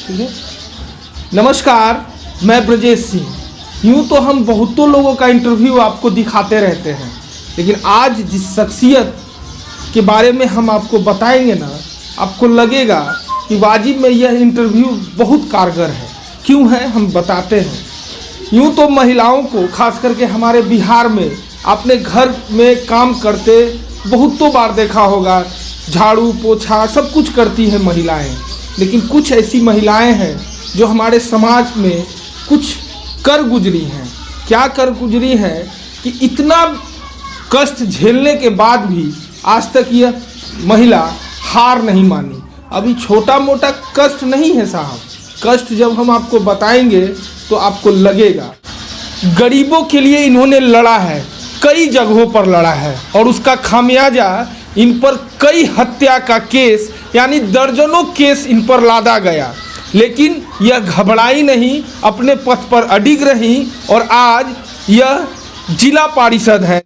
ठीक है। नमस्कार, मैं ब्रजेश सिंह। यूँ तो हम बहुतों लोगों का इंटरव्यू आपको दिखाते रहते हैं, लेकिन आज जिस शख्सियत के बारे में हम आपको बताएंगे ना, आपको लगेगा कि वाजिब में यह इंटरव्यू बहुत कारगर है। क्यों है, हम बताते हैं। यूँ तो महिलाओं को, खास करके हमारे बिहार में, अपने घर में काम करते बहुतों बार देखा होगा, झाड़ू पोछा सब कुछ करती है महिलाएं। लेकिन कुछ ऐसी महिलाएं हैं जो हमारे समाज में कुछ कर गुजरी हैं। क्या कर गुजरी हैं कि इतना कष्ट झेलने के बाद भी आज तक यह महिला हार नहीं मानी। अभी छोटा मोटा कष्ट नहीं है साहब, कष्ट जब हम आपको बताएंगे तो आपको लगेगा। गरीबों के लिए इन्होंने लड़ा है, कई जगहों पर लड़ा है, और उसका खामियाजा इन पर कई हत्या का केस, यानी दर्जनों केस इन पर लादा गया। लेकिन यह घबराई नहीं, अपने पथ पर अडिग रही, और आज यह जिला परिषद है,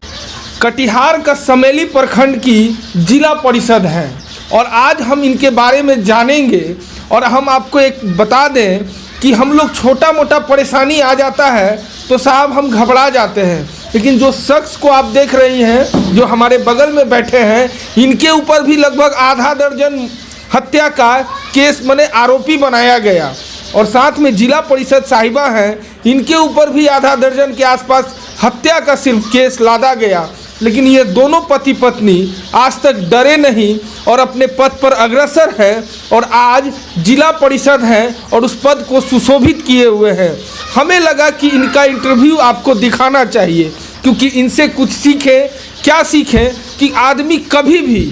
कटिहार का समेली प्रखंड की जिला परिषद है। और आज हम इनके बारे में जानेंगे। और हम आपको एक बता दें कि हम लोग छोटा मोटा परेशानी आ जाता है तो साहब हम घबरा जाते हैं, लेकिन जो शख्स को आप देख रही हैं, जो हमारे बगल में बैठे हैं, इनके ऊपर भी लगभग आधा दर्जन हत्या का केस मने आरोपी बनाया गया। और साथ में जिला परिषद साहिबा हैं, इनके ऊपर भी आधा दर्जन के आसपास हत्या का सिर्फ केस लादा गया। लेकिन ये दोनों पति पत्नी आज तक डरे नहीं और अपने पद पर अग्रसर है, और आज जिला परिषद है और उस पद को सुशोभित किए हुए हैं। हमें लगा कि इनका इंटरव्यू आपको दिखाना चाहिए, क्योंकि इनसे कुछ सीखें। क्या सीखें कि आदमी कभी भी,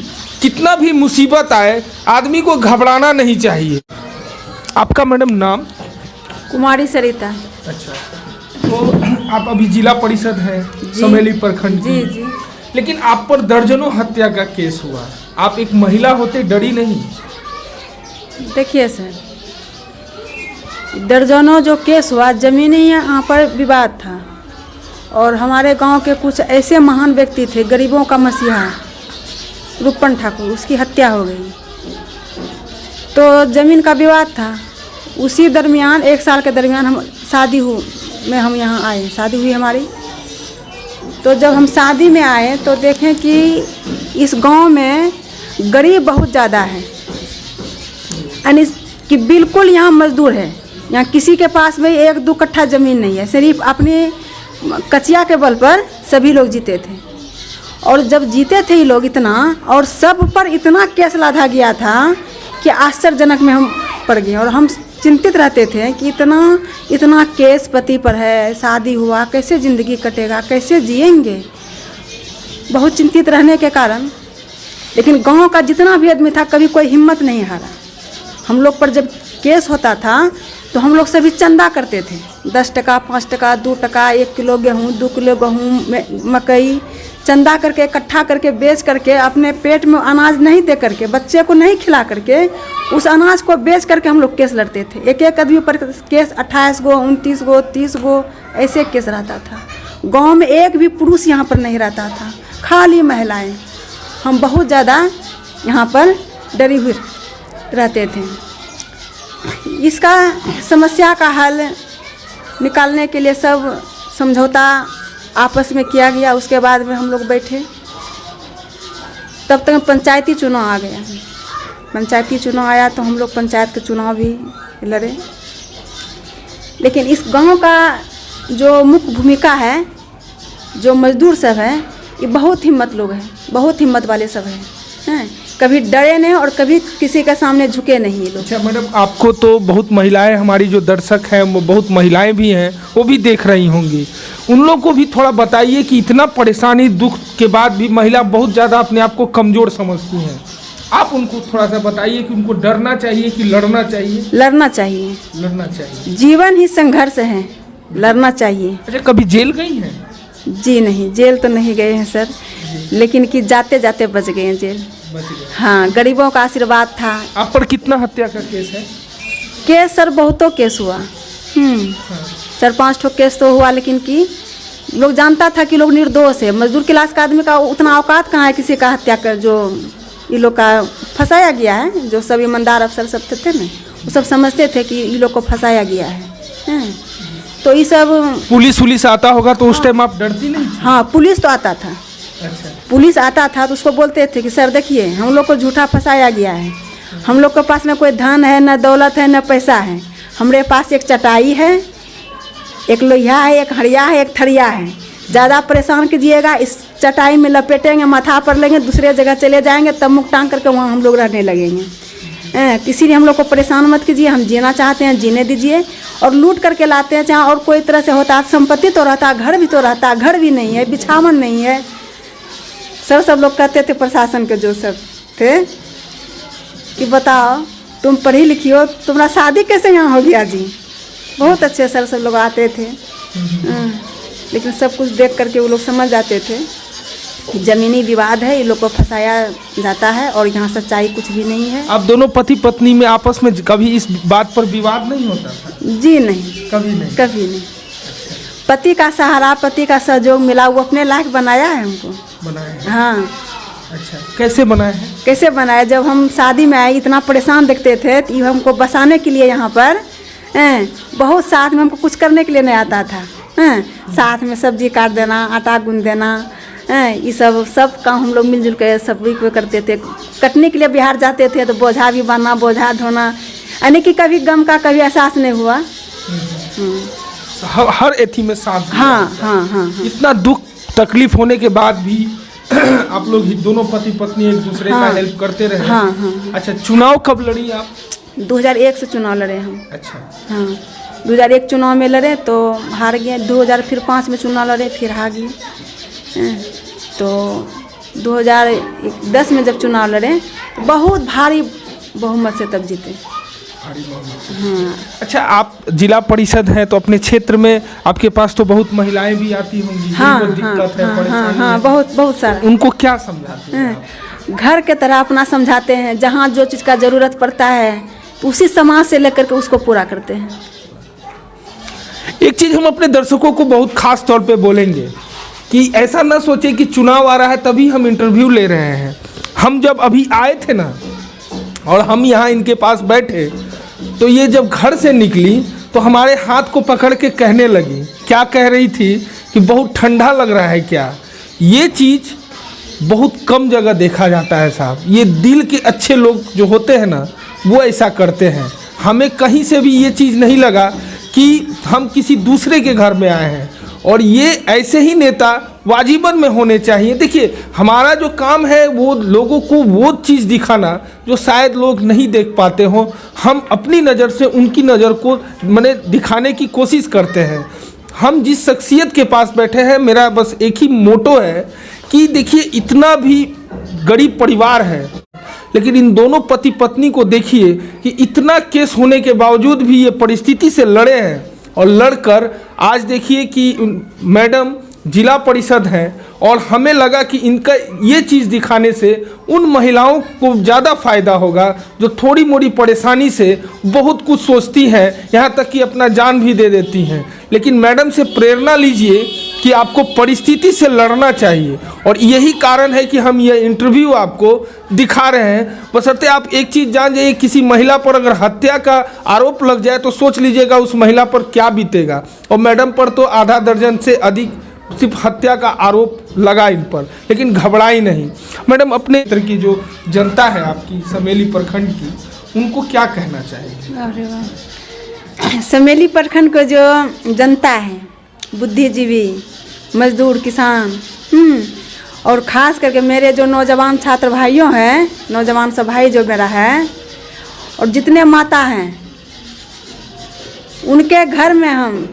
कितना भी मुसीबत आए, आदमी को घबराना नहीं चाहिए। आपका मैडम नाम? कुमारी सरिता। अच्छा, तो आप अभी जिला परिषद हैं समेली प्रखंड की। जी। लेकिन आप पर दर्जनों हत्या का केस हुआ, आप एक महिला होते डरी नहीं? देखिए सर, दर्जनों जो केस हुआ, जमीनी यहाँ पर विवाद था, और हमारे गांव के कुछ ऐसे महान व्यक्ति थे, गरीबों का मसीहा रूपन ठाकुर, उसकी हत्या हो गई। तो ज़मीन का विवाद था। उसी दरमियान, एक साल के दरमियान हम हम यहाँ आए, शादी हुई हमारी। तो जब हम शादी में आए तो देखें कि इस गांव में गरीब बहुत ज़्यादा है, यानी कि बिल्कुल यहाँ मजदूर है। यहाँ किसी के पास भाई 1-2 कट्ठा ज़मीन नहीं है, सिर्फ अपने कचिया के बल पर सभी लोग जीते थे। और जब जीते थे ये लोग इतना, और सब पर इतना केस लादा गया था कि आश्चर्यजनक में हम पड़ गए। और हम चिंतित रहते थे कि इतना केस पति पर है, शादी हुआ, कैसे ज़िंदगी कटेगा, कैसे जिएंगे, बहुत चिंतित रहने के कारण। लेकिन गांव का जितना भी आदमी था, कभी कोई हिम्मत नहीं हारा। हम लोग पर जब केस होता था तो हम लोग सभी चंदा करते थे, 10 टका, 5 टका, 2 टका, 1 किलो गेहूँ, 2 किलो गेहूँ, मकई, चंदा करके इकट्ठा करके बेच करके, अपने पेट में अनाज नहीं दे करके, बच्चे को नहीं खिला करके, उस अनाज को बेच करके हम लोग केस लड़ते थे। एक एक आदमी पर केस 28 गो, 29 गो, 30 गो ऐसे केस रहता था। गांव में एक भी पुरुष यहाँ पर नहीं रहता था, खाली महिलाएं। हम बहुत ज़्यादा यहाँ पर डरी हुई रहते थे। इसका समस्या का हल निकालने के लिए सब समझौता आपस में किया गया। उसके बाद में हम लोग बैठे, तब तक पंचायती चुनाव आ गया। पंचायती चुनाव आया तो हम लोग पंचायत के चुनाव भी लड़े। लेकिन इस गांव का जो मुख्य भूमिका है, जो मजदूर सब है, ये बहुत हिम्मत लोग हैं, बहुत हिम्मत वाले सब हैं। कभी डरे नहीं और कभी किसी के सामने झुके नहीं ये लोग। अच्छा मैडम, आपको तो बहुत महिलाएं, हमारी जो दर्शक हैं वो बहुत महिलाएं भी हैं, वो भी देख रही होंगी। उन लोगों को भी थोड़ा बताइए कि इतना परेशानी दुख के बाद भी महिला बहुत ज़्यादा अपने आप को कमज़ोर समझती हैं। आप उनको थोड़ा सा बताइए कि उनको डरना चाहिए कि लड़ना चाहिए? लड़ना चाहिए, लड़ना चाहिए। जीवन ही संघर्ष है, लड़ना चाहिए। अच्छा, कभी जेल गई हैं? जी नहीं, जेल तो नहीं गए हैं सर, लेकिन कि जाते जाते बच गए हैं जेल। बच गए? हाँ, गरीबों का आशीर्वाद था। आप पर कितना हत्या का केस है? केस सर बहुतों केस हुआ, 4-5 ठो केस तो हुआ। लेकिन कि लोग जानता था कि लोग निर्दोष है। मजदूर क्लास का आदमी का उतना औकात कहाँ है किसी का हत्या कर, जो ये लोग का फंसाया गया है, जो सब ईमानदार अफसर सब थे ना, वो सब समझते थे कि ये लोग को फंसाया गया है। हैं? तो ये सब पुलिस आता होगा तो उस टाइम आप डरती नहीं? हाँ, पुलिस तो आता था। अच्छा। पुलिस आता था तो उसको बोलते थे कि सर देखिए हम लोग को झूठा फंसाया गया है, हम लोग के पास न कोई धन है, न दौलत है, न पैसा है। हमारे पास एक चटाई है, एक लोहिया है, एक हड़िया है, एक थड़िया है। ज़्यादा परेशान कीजिएगा, इस चटाई में लपेटेंगे, माथा पर लेंगे, दूसरे जगह चले जाएंगे, तब मुख टांग करके वहाँ हम लोग रहने लगेंगे। इसीलिए हम लोग को परेशान मत कीजिए, हम जीना चाहते हैं जीने दीजिए। और लूट करके लाते हैं, चाहे और कोई तरह से होता, संपत्ति तो रहता, घर भी तो रहता, घर भी नहीं है, बिछावन नहीं है। सर सब लोग कहते थे प्रशासन के जो सब थे कि बताओ तुम पढ़ी लिखी हो, तुम्हारा शादी कैसे यहाँ हो गया जी। बहुत अच्छे सर सब लोग आते थे। लेकिन सब कुछ देख करके वो लोग समझ जाते थे कि ज़मीनी विवाद है, ये लोग को फंसाया जाता है और यहाँ सच्चाई कुछ भी नहीं है। आप दोनों पति पत्नी में आपस में कभी इस बात पर विवाद नहीं होता था? जी नहीं, कभी नहीं? कभी नहीं। पति का सहारा, पति का सहयोग मिला, वो अपने लायक बनाया है हमको। बनाया है? हाँ। अच्छा, कैसे बनाया है? कैसे बनाया, जब हम शादी में आए इतना परेशान देखते थे तो हमको बसाने के लिए यहाँ पर बहुत साथ में, हमको कुछ करने के लिए नहीं आता था। साथ में सब्जी काट देना, आटा गूंद देना, ये सब काम हम लोग मिलजुल कर सभी को करते थे। कटने के लिए बिहार जाते थे तो बोझा भी बांधना, बोझा ढोना, यानी कि कभी गम का कभी एहसास नहीं हुआ। हर एथी में साथ। हाँ हाँ हाँ। इतना दुख तकलीफ होने के बाद भी आप लोग ही दोनों पति पत्नी एक दूसरे का हेल्प करते रहे। हाँ हाँ। अच्छा, चुनाव कब लड़ी आप? 2001 से चुनाव लड़े हम। अच्छा। हाँ, 2001 चुनाव में लड़े तो हार गए। 2005 में चुनाव लड़े, फिर हार गए। तो 2010 में जब चुनाव लड़े तो बहुत भारी बहुमत से तब जीते। हाँ। अच्छा, आप जिला परिषद हैं तो अपने क्षेत्र में आपके पास तो बहुत महिलाएं भी आती होंगी। हाँ जिनको दिक्कत है, परेशानी हाँ, है। बहुत सारा। उनको क्या समझाते हैं? घर के तरह अपना समझाते हैं, जहाँ जो चीज़ का ज़रूरत पड़ता है तो उसी समाज से लेकर के उसको पूरा करते हैं। एक चीज़ हम अपने दर्शकों को बहुत खास तौर पे बोलेंगे कि ऐसा ना सोचे कि चुनाव आ रहा है तभी हम इंटरव्यू ले रहे हैं। हम जब अभी आए थे ना और हम यहाँ इनके पास बैठे तो ये जब घर से निकली तो हमारे हाथ को पकड़ के कहने लगी। क्या कह रही थी कि बहुत ठंडा लग रहा है क्या। ये चीज़ बहुत कम जगह देखा जाता है साहब। ये दिल के अच्छे लोग जो होते हैं ना वो ऐसा करते हैं। हमें कहीं से भी ये चीज़ नहीं लगा कि हम किसी दूसरे के घर में आए हैं, और ये ऐसे ही नेता वाजिबन में होने चाहिए। देखिए, हमारा जो काम है वो लोगों को वो चीज़ दिखाना जो शायद लोग नहीं देख पाते हों। हम अपनी नज़र से उनकी नज़र को मैंने दिखाने की कोशिश करते हैं। हम जिस शख्सियत के पास बैठे हैं, मेरा बस एक ही मोटो है कि देखिए, इतना भी गरीब परिवार है लेकिन इन दोनों पति पत्नी को देखिए कि इतना केस होने के बावजूद भी ये परिस्थिति से लड़े हैं, और लड़कर आज देखिए कि मैडम जिला परिषद हैं। और हमें लगा कि इनका ये चीज़ दिखाने से उन महिलाओं को ज़्यादा फ़ायदा होगा जो थोड़ी मोड़ी परेशानी से बहुत कुछ सोचती हैं, यहाँ तक कि अपना जान भी दे देती हैं। लेकिन मैडम से प्रेरणा लीजिए कि आपको परिस्थिति से लड़ना चाहिए, और यही कारण है कि हम ये इंटरव्यू आपको दिखा रहे हैं। बशर्ते आप एक चीज़ जान जाइए, किसी महिला पर अगर हत्या का आरोप लग जाए तो सोच लीजिएगा उस महिला पर क्या बीतेगा। और मैडम पर तो आधा दर्जन से अधिक सिर्फ हत्या का आरोप लगा इन पर, लेकिन घबराई नहीं। मैडम, अपने तरह की जो जनता है आपकी समेली प्रखंड की, उनको क्या कहना चाहिए? अरे वाह, समेली प्रखंड को जो जनता है, बुद्धिजीवी, मजदूर, किसान, और ख़ास करके मेरे जो नौजवान छात्र भाइयों हैं, नौजवान सब भाई जो मेरा है, और जितने माता हैं उनके घर में हम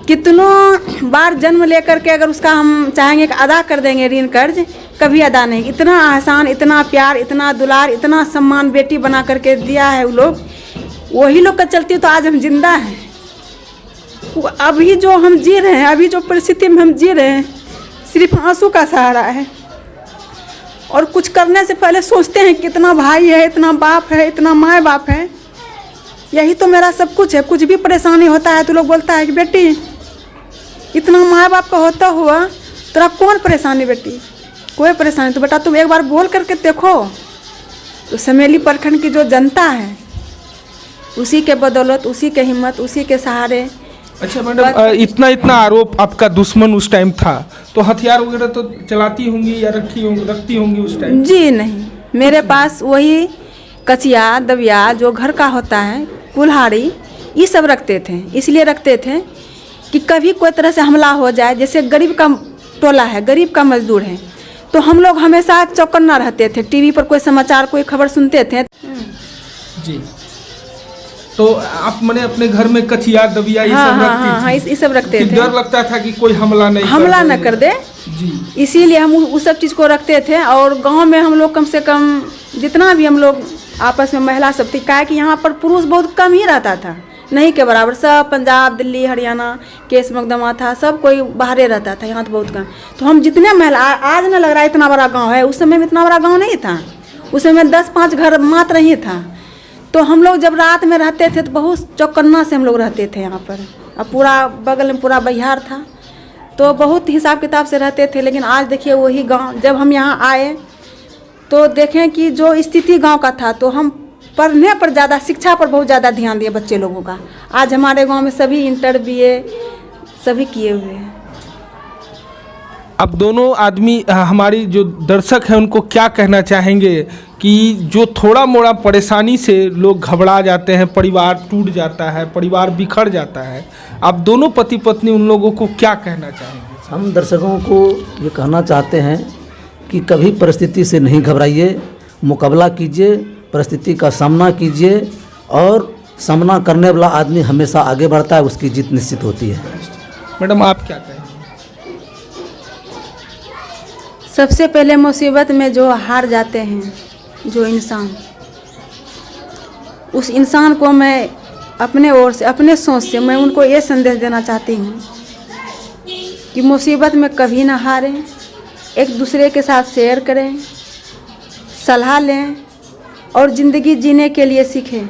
कितनों बार जन्म लेकर के अगर उसका हम चाहेंगे कि अदा कर देंगे ऋण कर्ज, कभी अदा नहीं। इतना आसान, इतना प्यार, इतना दुलार, इतना सम्मान बेटी बना करके दिया है वो लोग। वही लोग का चलती तो आज हम जिंदा हैं। अभी जो हम जी रहे हैं, अभी जो परिस्थिति में हम जी रहे हैं, सिर्फ आंसू का सहारा है। और कुछ करने से पहले सोचते हैं कितना भाई है, इतना बाप है, इतना माँ बाप है, यही तो मेरा सब कुछ है। कुछ भी परेशानी होता है तो लोग बोलता है कि बेटी इतना माँ बाप का होता हुआ तेरा कौन परेशानी बेटी, कोई परेशानी तो बेटा तुम एक बार बोल करके देखो। तो समेली प्रखंड की जो जनता है उसी के बदौलत, उसी के हिम्मत, उसी के सहारे। अच्छा मैडम, इतना आरोप आपका दुश्मन उस टाइम था, तो हथियार वगैरह तो चलाती होंगी या रखती होंगी उस टाइम? जी नहीं, मेरे पास वही कचिया, दबिया जो घर का होता है, कुल्हाड़ी, ये सब रखते थे। इसलिए रखते थे कि कभी कोई तरह से हमला हो जाए, जैसे गरीब का टोला है, गरीब का मजदूर है, तो हम लोग हमेशा चौकन्ना रहते थे। टीवी पर कोई समाचार, कोई खबर सुनते थे। जी, तो आप मैंने अपने घर में कचिया, दबिया ये सब रखती थी? ये सब रखते थे। डर लगता था कि कोई हमला न कर दे। जी, इसीलिए हम उस सब चीज़ को रखते थे। और गांव में हम लोग कम से कम जितना भी हम लोग आपस में महिला सब थी, क्या है कि यहाँ पर पुरुष बहुत कम ही रहता था, नहीं के बराबर। सब पंजाब, दिल्ली, हरियाणा, केस मुकदमा था, सब कोई बाहरे रहता था, यहाँ तो बहुत कम। तो हम जितने महिला, आज न लग रहा है इतना बड़ा गाँव है, उस समय में इतना बड़ा गाँव नहीं था। उस समय 10-5 घर मात्र ही था। तो हम लोग जब रात में रहते थे तो बहुत चौकन्ना से हम लोग रहते थे यहाँ पर। अब पूरा बगल में पूरा बहियार था, तो बहुत हिसाब किताब से रहते थे। लेकिन आज देखिए वही गांव, जब हम यहाँ आए तो देखें कि जो स्थिति गांव का था, तो हम पढ़ने पर ज़्यादा, शिक्षा पर बहुत ज़्यादा ध्यान दिए बच्चे लोगों का। आज हमारे गांव में सभी इंटर, BA सभी किए हुए हैं। अब दोनों आदमी, हमारी जो दर्शक हैं उनको क्या कहना चाहेंगे कि जो थोड़ा मोड़ा परेशानी से लोग घबरा जाते हैं, परिवार टूट जाता है, परिवार बिखर जाता है, आप दोनों पति पत्नी उन लोगों को क्या कहना चाहेंगे? हम दर्शकों को ये कहना चाहते हैं कि कभी परिस्थिति से नहीं घबराइए, मुकाबला कीजिए, परिस्थिति का सामना कीजिए, और सामना करने वाला आदमी हमेशा आगे बढ़ता है, उसकी जीत निश्चित होती है। मैडम, आप क्या कहेंगे? सबसे पहले मुसीबत में जो हार जाते हैं, जो इंसान, उस इंसान को मैं अपने ओर से, अपने सोच से मैं उनको ये संदेश देना चाहती हूँ कि मुसीबत में कभी ना हारें, एक दूसरे के साथ शेयर करें, सलाह लें और ज़िंदगी जीने के लिए सीखें।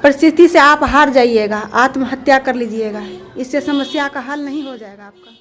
परिस्थिति से आप हार जाइएगा, आत्महत्या कर लीजिएगा, इससे समस्या का हल नहीं हो जाएगा आपका।